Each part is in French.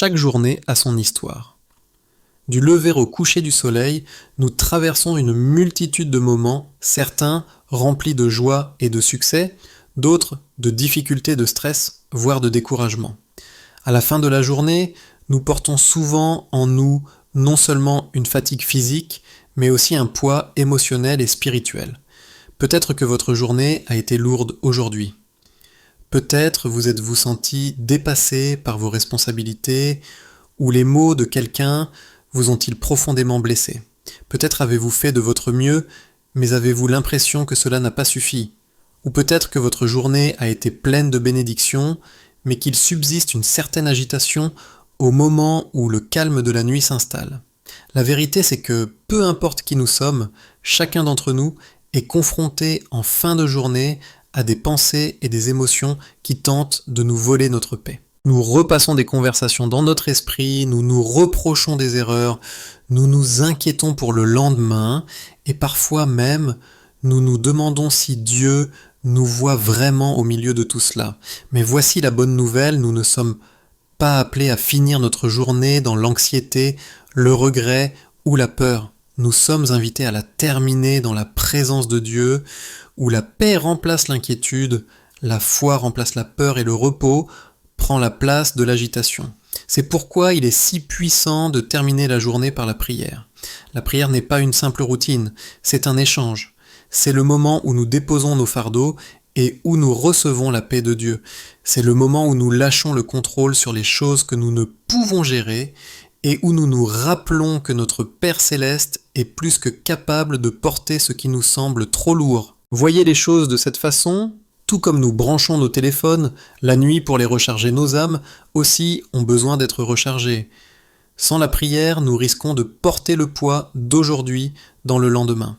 Chaque journée a son histoire. Du lever au coucher du soleil, nous traversons une multitude de moments, certains remplis de joie et de succès, d'autres de difficultés, de stress, voire de découragement. À la fin de la journée, nous portons souvent en nous non seulement une fatigue physique, mais aussi un poids émotionnel et spirituel. Peut-être que votre journée a été lourde aujourd'hui. Peut-être vous êtes-vous senti dépassé par vos responsabilités, ou les mots de quelqu'un vous ont-ils profondément blessé. Peut-être avez-vous fait de votre mieux, mais avez-vous l'impression que cela n'a pas suffi. Ou peut-être que votre journée a été pleine de bénédictions, mais qu'il subsiste une certaine agitation au moment où le calme de la nuit s'installe. La vérité, c'est que peu importe qui nous sommes, chacun d'entre nous est confronté en fin de journée à des pensées et des émotions qui tentent de nous voler notre paix. Nous repassons des conversations dans notre esprit, nous nous reprochons des erreurs, nous nous inquiétons pour le lendemain, et parfois même, nous nous demandons si Dieu nous voit vraiment au milieu de tout cela. Mais voici la bonne nouvelle, nous ne sommes pas appelés à finir notre journée dans l'anxiété, le regret ou la peur. Nous sommes invités à la terminer dans la présence de Dieu, où la paix remplace l'inquiétude, la foi remplace la peur et le repos prend la place de l'agitation. C'est pourquoi il est si puissant de terminer la journée par la prière. La prière n'est pas une simple routine, c'est un échange. C'est le moment où nous déposons nos fardeaux et où nous recevons la paix de Dieu. C'est le moment où nous lâchons le contrôle sur les choses que nous ne pouvons gérer et où nous nous rappelons que notre Père Céleste est plus que capable de porter ce qui nous semble trop lourd. Voyez les choses de cette façon, tout comme nous branchons nos téléphones la nuit pour les recharger, nos âmes aussi ont besoin d'être rechargées. Sans la prière, nous risquons de porter le poids d'aujourd'hui dans le lendemain.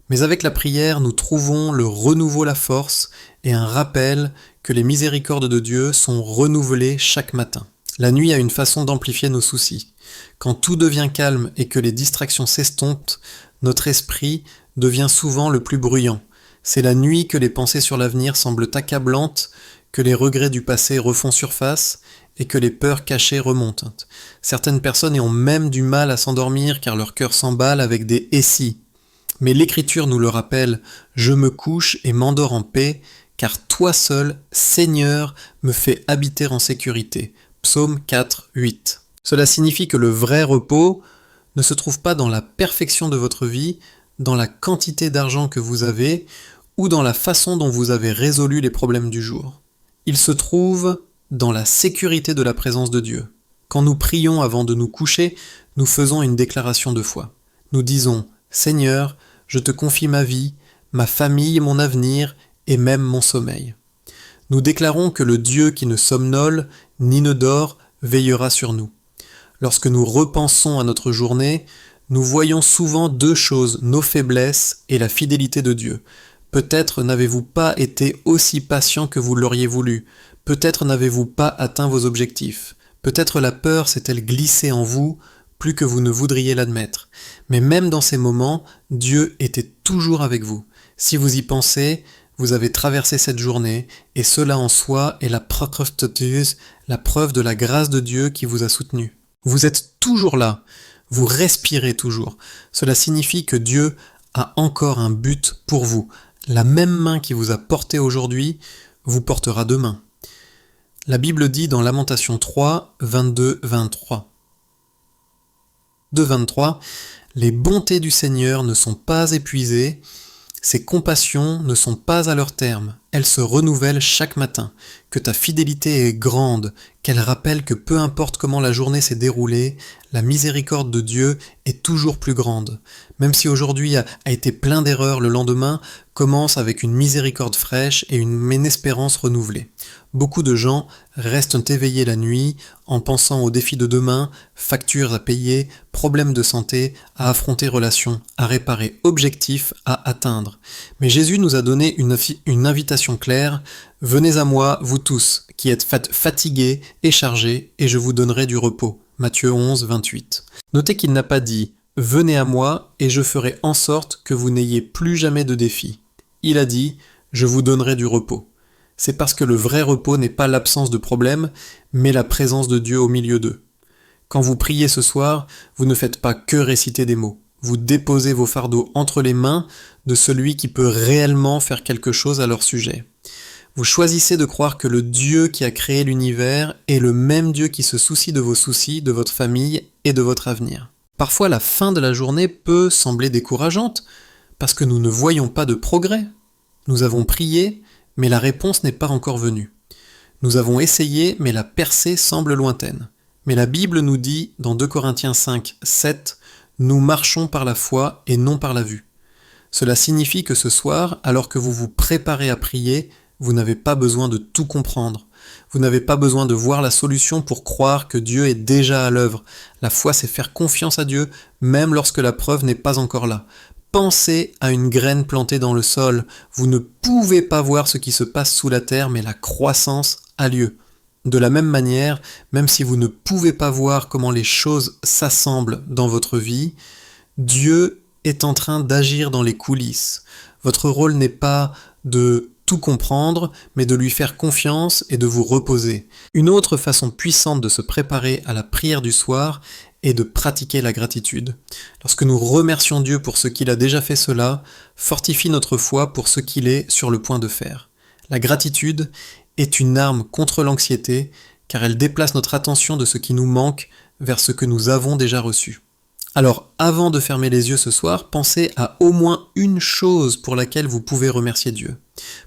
Mais avec la prière, nous trouvons le renouveau, la force et un rappel que les miséricordes de Dieu sont renouvelées chaque matin. La nuit a une façon d'amplifier nos soucis. Quand tout devient calme et que les distractions s'estompent, notre esprit devient souvent le plus bruyant. C'est la nuit que les pensées sur l'avenir semblent accablantes, que les regrets du passé refont surface et que les peurs cachées remontent. Certaines personnes ont même du mal à s'endormir car leur cœur s'emballe avec des « et si ». Mais l'Écriture nous le rappelle, « Je me couche et m'endors en paix, car toi seul, Seigneur, me fais habiter en sécurité. » Psaume 4, 8. Cela signifie que le vrai repos ne se trouve pas dans la perfection de votre vie, dans la quantité d'argent que vous avez, ou dans la façon dont vous avez résolu les problèmes du jour. Il se trouve dans la sécurité de la présence de Dieu. Quand nous prions avant de nous coucher, nous faisons une déclaration de foi. Nous disons « Seigneur, je te confie ma vie, ma famille, mon avenir et même mon sommeil. » Nous déclarons que le Dieu qui ne somnole ni ne dort veillera sur nous. Lorsque nous repensons à notre journée, nous voyons souvent deux choses, nos faiblesses et la fidélité de Dieu. Peut-être n'avez-vous pas été aussi patient que vous l'auriez voulu. Peut-être n'avez-vous pas atteint vos objectifs. Peut-être la peur s'est-elle glissée en vous plus que vous ne voudriez l'admettre. Mais même dans ces moments, Dieu était toujours avec vous. Si vous y pensez, vous avez traversé cette journée, et cela en soi est la preuve de la grâce de Dieu qui vous a soutenu. Vous êtes toujours là, vous respirez toujours. Cela signifie que Dieu a encore un but pour vous. La même main qui vous a porté aujourd'hui vous portera demain. La Bible dit dans Lamentation 3, 22-23. 2-23, « Les bontés du Seigneur ne sont pas épuisées, ses compassions ne sont pas à leur terme, elles se renouvellent chaque matin. Que ta fidélité est grande, qu'elle rappelle que peu importe comment la journée s'est déroulée, la miséricorde de Dieu est toujours plus grande. Même si aujourd'hui a été plein d'erreurs, le lendemain commence avec une miséricorde fraîche et une espérance renouvelée. Beaucoup de gens restent éveillés la nuit en pensant aux défis de demain, factures à payer, problèmes de santé à affronter, relations à réparer, objectifs à atteindre. Mais Jésus nous a donné une invitation claire. Venez à moi, vous tous, qui êtes fatigués et chargés, et je vous donnerai du repos. Matthieu 11, 28. Notez qu'il n'a pas dit « Venez à moi, et je ferai en sorte que vous n'ayez plus jamais de défis. » Il a dit « Je vous donnerai du repos. » C'est parce que le vrai repos n'est pas l'absence de problèmes, mais la présence de Dieu au milieu d'eux. Quand vous priez ce soir, vous ne faites pas que réciter des mots. Vous déposez vos fardeaux entre les mains de celui qui peut réellement faire quelque chose à leur sujet. Vous choisissez de croire que le Dieu qui a créé l'univers est le même Dieu qui se soucie de vos soucis, de votre famille et de votre avenir. Parfois, la fin de la journée peut sembler décourageante parce que nous ne voyons pas de progrès. Nous avons prié, mais la réponse n'est pas encore venue. Nous avons essayé, mais la percée semble lointaine. Mais la Bible nous dit, dans 2 Corinthiens 5, 7, « Nous marchons par la foi et non par la vue ». Cela signifie que ce soir, alors que vous vous préparez à prier, vous n'avez pas besoin de tout comprendre. Vous n'avez pas besoin de voir la solution pour croire que Dieu est déjà à l'œuvre. La foi, c'est faire confiance à Dieu, même lorsque la preuve n'est pas encore là. Pensez à une graine plantée dans le sol. Vous ne pouvez pas voir ce qui se passe sous la terre, mais la croissance a lieu. De la même manière, même si vous ne pouvez pas voir comment les choses s'assemblent dans votre vie, Dieu est en train d'agir dans les coulisses. Votre rôle n'est pas de tout comprendre, mais de lui faire confiance et de vous reposer. Une autre façon puissante de se préparer à la prière du soir est de pratiquer la gratitude. Lorsque nous remercions Dieu pour ce qu'il a déjà fait, cela fortifie notre foi pour ce qu'il est sur le point de faire. La gratitude est une arme contre l'anxiété, car elle déplace notre attention de ce qui nous manque vers ce que nous avons déjà reçu. Alors, avant de fermer les yeux ce soir, pensez à au moins une chose pour laquelle vous pouvez remercier Dieu.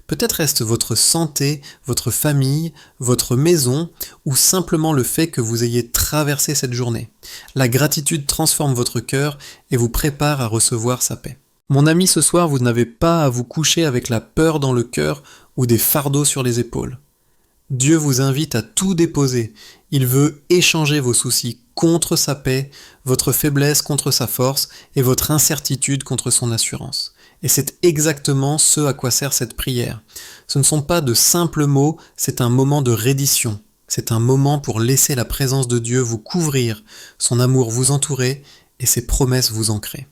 Peut-être est-ce votre santé, votre famille, votre maison, ou simplement le fait que vous ayez traversé cette journée. La gratitude transforme votre cœur et vous prépare à recevoir sa paix. Mon ami, ce soir, vous n'avez pas à vous coucher avec la peur dans le cœur ou des fardeaux sur les épaules. Dieu vous invite à tout déposer. Il veut échanger vos soucis contre sa paix, votre faiblesse contre sa force et votre incertitude contre son assurance. Et c'est exactement ce à quoi sert cette prière. Ce ne sont pas de simples mots, c'est un moment de reddition. C'est un moment pour laisser la présence de Dieu vous couvrir, son amour vous entourer et ses promesses vous ancrer.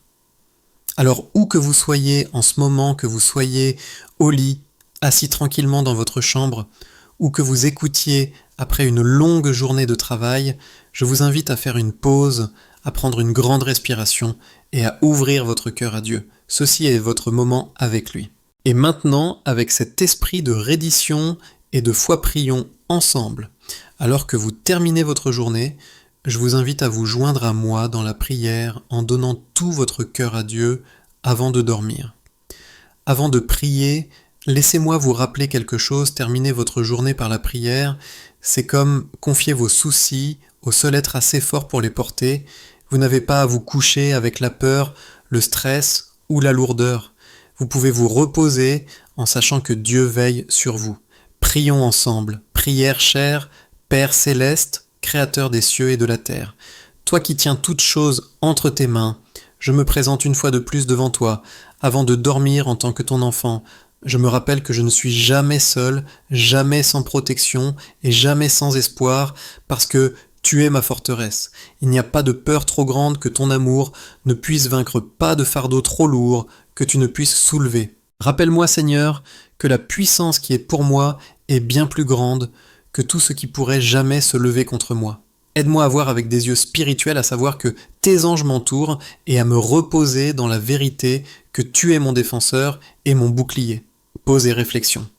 Alors où que vous soyez en ce moment, que vous soyez au lit, assis tranquillement dans votre chambre, ou que vous écoutiez après une longue journée de travail, je vous invite à faire une pause, à prendre une grande respiration et à ouvrir votre cœur à Dieu. Ceci est votre moment avec lui. Et maintenant, avec cet esprit de reddition et de foi, prions ensemble. Alors que vous terminez votre journée, je vous invite à vous joindre à moi dans la prière en donnant tout votre cœur à Dieu avant de dormir. Avant de prier, laissez-moi vous rappeler quelque chose, terminer votre journée par la prière, c'est comme confier vos soucis au seul être assez fort pour les porter. Vous n'avez pas à vous coucher avec la peur, le stress ou la lourdeur. Vous pouvez vous reposer en sachant que Dieu veille sur vous. Prions ensemble. Prière chère, Père céleste, Créateur des cieux et de la terre. Toi qui tiens toutes choses entre tes mains, je me présente une fois de plus devant toi, avant de dormir en tant que ton enfant. Je me rappelle que je ne suis jamais seul, jamais sans protection et jamais sans espoir, parce que tu es ma forteresse. Il n'y a pas de peur trop grande que ton amour ne puisse vaincre, pas de fardeau trop lourd que tu ne puisses soulever. Rappelle-moi, Seigneur, que la puissance qui est pour moi est bien plus grande que tout ce qui pourrait jamais se lever contre moi. Aide-moi à voir avec des yeux spirituels, à savoir que tes anges m'entourent et à me reposer dans la vérité que tu es mon défenseur et mon bouclier. Pause et réflexion.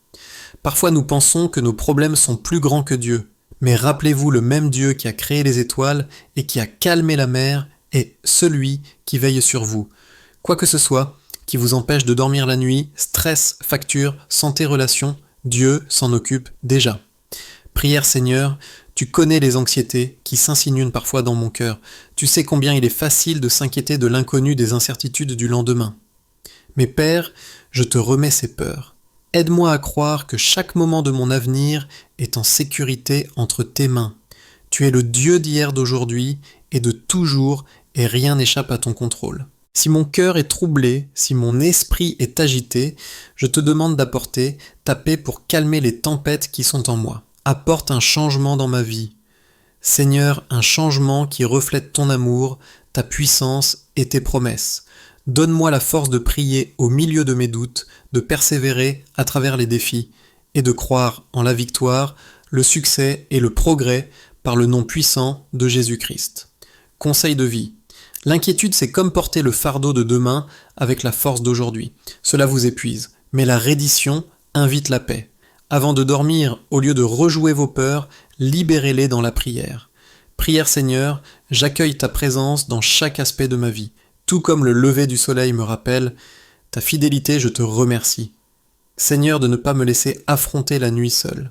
Parfois nous pensons que nos problèmes sont plus grands que Dieu, mais rappelez-vous, le même Dieu qui a créé les étoiles et qui a calmé la mer est celui qui veille sur vous. Quoi que ce soit qui vous empêche de dormir la nuit, stress, facture, santé, relation, Dieu s'en occupe déjà. Prière Seigneur, tu connais les anxiétés qui s'insinuent parfois dans mon cœur. Tu sais combien il est facile de s'inquiéter de l'inconnu, des incertitudes du lendemain. Mais Père, je te remets ces peurs. Aide-moi à croire que chaque moment de mon avenir est en sécurité entre tes mains. Tu es le Dieu d'hier, d'aujourd'hui et de toujours, et rien n'échappe à ton contrôle. Si mon cœur est troublé, si mon esprit est agité, je te demande d'apporter ta paix pour calmer les tempêtes qui sont en moi. Apporte un changement dans ma vie. Seigneur, un changement qui reflète ton amour, ta puissance et tes promesses. Donne-moi la force de prier au milieu de mes doutes, de persévérer à travers les défis et de croire en la victoire, le succès et le progrès par le nom puissant de Jésus-Christ. Conseil de vie. L'inquiétude, c'est comme porter le fardeau de demain avec la force d'aujourd'hui. Cela vous épuise, mais la reddition invite la paix. Avant de dormir, au lieu de rejouer vos peurs, libérez-les dans la prière. Prière Seigneur, j'accueille ta présence dans chaque aspect de ma vie. Tout comme le lever du soleil me rappelle ta fidélité, je te remercie. Seigneur, de ne pas me laisser affronter la nuit seule.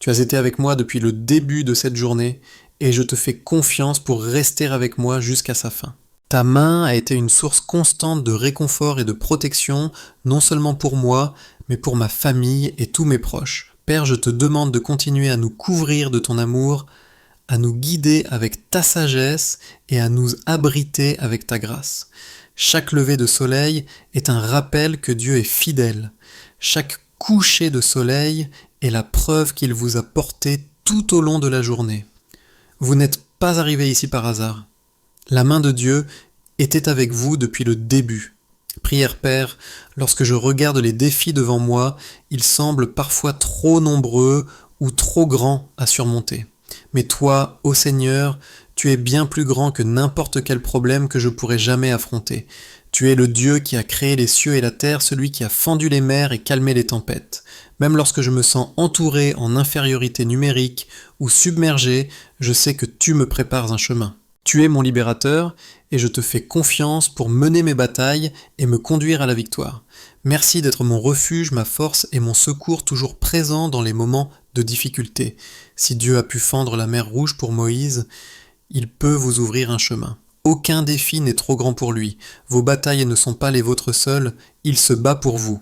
Tu as été avec moi depuis le début de cette journée et je te fais confiance pour rester avec moi jusqu'à sa fin. Ta main a été une source constante de réconfort et de protection, non seulement pour moi, mais pour ma famille et tous mes proches. Père, je te demande de continuer à nous couvrir de ton amour, à nous guider avec ta sagesse et à nous abriter avec ta grâce. Chaque lever de soleil est un rappel que Dieu est fidèle. Chaque coucher de soleil est la preuve qu'il vous a porté tout au long de la journée. Vous n'êtes pas arrivé ici par hasard. La main de Dieu était avec vous depuis le début. Prière Père, lorsque je regarde les défis devant moi, ils semblent parfois trop nombreux ou trop grands à surmonter. Mais toi, ô Seigneur, tu es bien plus grand que n'importe quel problème que je pourrais jamais affronter. Tu es le Dieu qui a créé les cieux et la terre, celui qui a fendu les mers et calmé les tempêtes. Même lorsque je me sens entouré en infériorité numérique ou submergé, je sais que tu me prépares un chemin. Tu es mon libérateur et je te fais confiance pour mener mes batailles et me conduire à la victoire. Merci d'être mon refuge, ma force et mon secours toujours présent dans les moments de difficulté. Si Dieu a pu fendre la mer Rouge pour Moïse, il peut vous ouvrir un chemin. Aucun défi n'est trop grand pour lui. Vos batailles ne sont pas les vôtres seules, il se bat pour vous.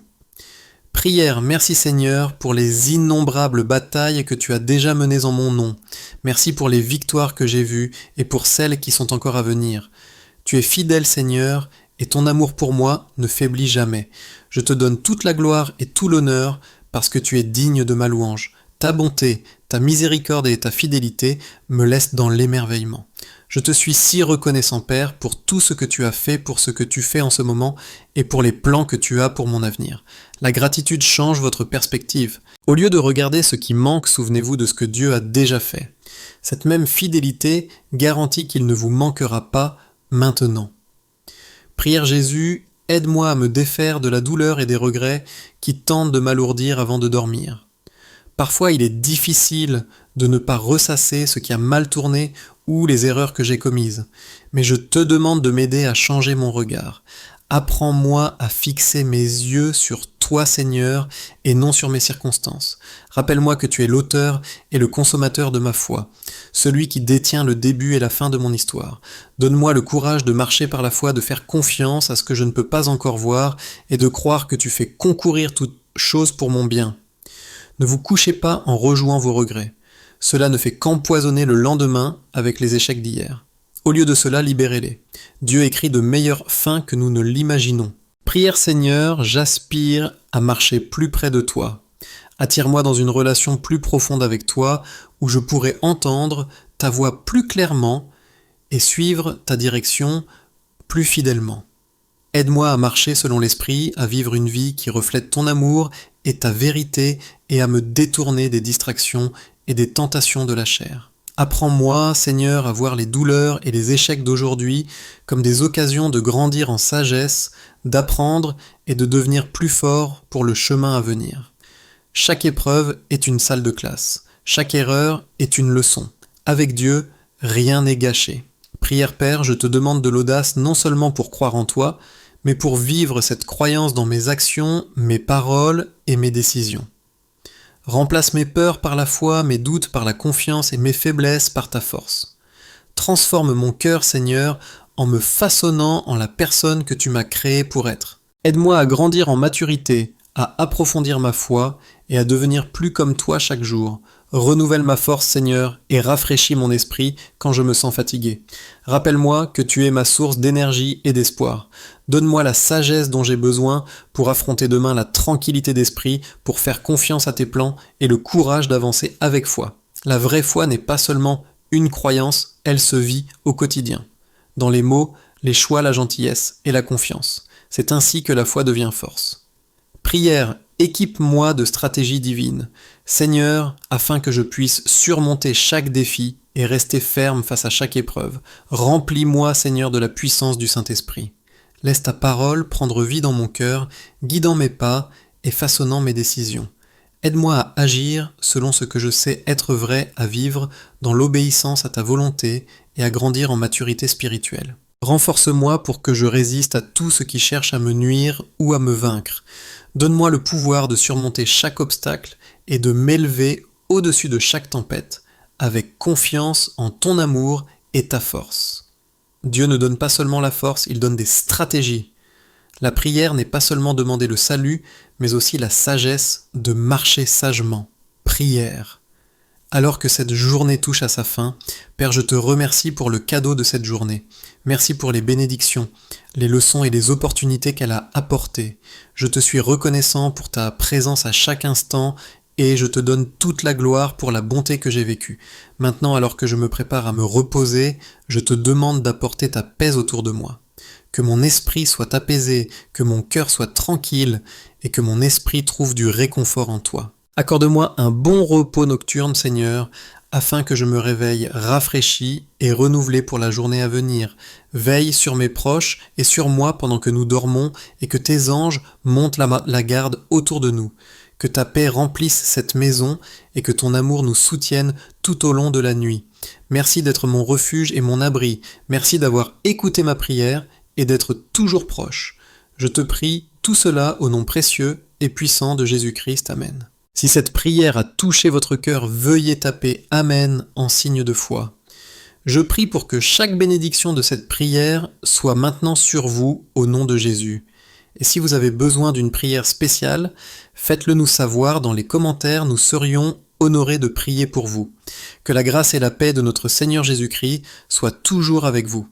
Prière, merci Seigneur pour les innombrables batailles que tu as déjà menées en mon nom. Merci pour les victoires que j'ai vues et pour celles qui sont encore à venir. Tu es fidèle Seigneur et ton amour pour moi ne faiblit jamais. Je te donne toute la gloire et tout l'honneur parce que tu es digne de ma louange. Ta bonté, ta miséricorde et ta fidélité me laissent dans l'émerveillement. Je te suis si reconnaissant Père pour tout ce que tu as fait, pour ce que tu fais en ce moment et pour les plans que tu as pour mon avenir. La gratitude change votre perspective. Au lieu de regarder ce qui manque, souvenez-vous de ce que Dieu a déjà fait. Cette même fidélité garantit qu'il ne vous manquera pas maintenant. Prière Jésus, aide-moi à me défaire de la douleur et des regrets qui tentent de m'alourdir avant de dormir. Parfois, il est difficile de ne pas ressasser ce qui a mal tourné ou les erreurs que j'ai commises. Mais je te demande de m'aider à changer mon regard. Apprends-moi à fixer mes yeux sur toi, Seigneur, et non sur mes circonstances. Rappelle-moi que tu es l'auteur et le consommateur de ma foi, celui qui détient le début et la fin de mon histoire. Donne-moi le courage de marcher par la foi, de faire confiance à ce que je ne peux pas encore voir et de croire que tu fais concourir toutes choses pour mon bien. Ne vous couchez pas en rejouant vos regrets. Cela ne fait qu'empoisonner le lendemain avec les échecs d'hier. Au lieu de cela, libérez-les. Dieu écrit de meilleures fins que nous ne l'imaginons. Prière Seigneur, j'aspire à marcher plus près de toi. Attire-moi dans une relation plus profonde avec toi, où je pourrai entendre ta voix plus clairement et suivre ta direction plus fidèlement. Aide-moi à marcher selon l'esprit, à vivre une vie qui reflète ton amour et ta vérité et à me détourner des distractions et des tentations de la chair. Apprends-moi, Seigneur, à voir les douleurs et les échecs d'aujourd'hui comme des occasions de grandir en sagesse, d'apprendre et de devenir plus fort pour le chemin à venir. Chaque épreuve est une salle de classe. Chaque erreur est une leçon. Avec Dieu, rien n'est gâché. Prière Père, je te demande de l'audace non seulement pour croire en toi, mais pour vivre cette croyance dans mes actions, mes paroles et mes décisions. Remplace mes peurs par la foi, mes doutes par la confiance et mes faiblesses par ta force. Transforme mon cœur, Seigneur, en me façonnant en la personne que tu m'as créée pour être. Aide-moi à grandir en maturité, à approfondir ma foi et à devenir plus comme toi chaque jour. Renouvelle ma force, Seigneur, et rafraîchis mon esprit quand je me sens fatigué. Rappelle-moi que tu es ma source d'énergie et d'espoir. Donne-moi la sagesse dont j'ai besoin pour affronter demain, la tranquillité d'esprit, pour faire confiance à tes plans et le courage d'avancer avec foi. La vraie foi n'est pas seulement une croyance, elle se vit au quotidien. Dans les mots, les choix, la gentillesse et la confiance. C'est ainsi que la foi devient force. Prière, équipe-moi de stratégies divines. Seigneur, afin que je puisse surmonter chaque défi et rester ferme face à chaque épreuve, remplis-moi, Seigneur, de la puissance du Saint-Esprit. Laisse ta parole prendre vie dans mon cœur, guidant mes pas et façonnant mes décisions. Aide-moi à agir selon ce que je sais être vrai à vivre dans l'obéissance à ta volonté et à grandir en maturité spirituelle. Renforce-moi pour que je résiste à tout ce qui cherche à me nuire ou à me vaincre. Donne-moi le pouvoir de surmonter chaque obstacle et de m'élever au-dessus de chaque tempête, avec confiance en ton amour et ta force. Dieu ne donne pas seulement la force, il donne des stratégies. La prière n'est pas seulement demander le salut, mais aussi la sagesse de marcher sagement. Prière. Alors que cette journée touche à sa fin, Père, je te remercie pour le cadeau de cette journée. Merci pour les bénédictions, les leçons et les opportunités qu'elle a apportées. Je te suis reconnaissant pour ta présence à chaque instant et je te donne toute la gloire pour la bonté que j'ai vécue. Maintenant, alors que je me prépare à me reposer, je te demande d'apporter ta paix autour de moi. Que mon esprit soit apaisé, que mon cœur soit tranquille et que mon esprit trouve du réconfort en toi. Accorde-moi un bon repos nocturne, Seigneur, afin que je me réveille rafraîchi et renouvelé pour la journée à venir. Veille sur mes proches et sur moi pendant que nous dormons et que tes anges montent la garde autour de nous. Que ta paix remplisse cette maison et que ton amour nous soutienne tout au long de la nuit. Merci d'être mon refuge et mon abri. Merci d'avoir écouté ma prière et d'être toujours proche. Je te prie tout cela au nom précieux et puissant de Jésus-Christ. Amen. Si cette prière a touché votre cœur, veuillez taper Amen en signe de foi. Je prie pour que chaque bénédiction de cette prière soit maintenant sur vous au nom de Jésus. Et si vous avez besoin d'une prière spéciale, faites-le nous savoir dans les commentaires, nous serions honorés de prier pour vous. Que la grâce et la paix de notre Seigneur Jésus-Christ soient toujours avec vous.